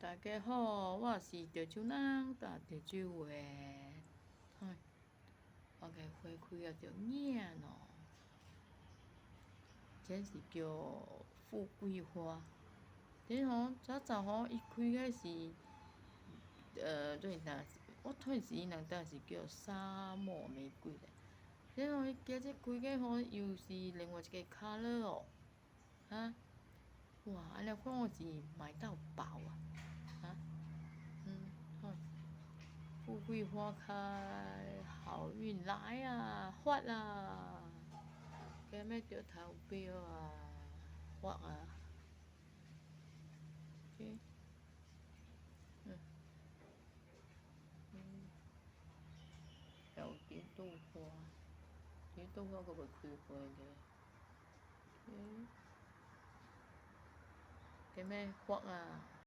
大家好，我是潮州人，搭潮州话。嗨，我个花开啊，着艳咯。这是叫富贵花。这吼早早吼，伊开个是对呾，我睇时人搭是叫沙漠玫瑰咧。这吼，伊今仔开个吼，又是另外一个 colour 哦。啊，哇！安尼看我是买到饱啊！啊，好。富贵花开，好运来啊，发啊！今日着投标啊，发啊！这，还有蝶豆花，蝶豆花阁未开花咧。今日发啊！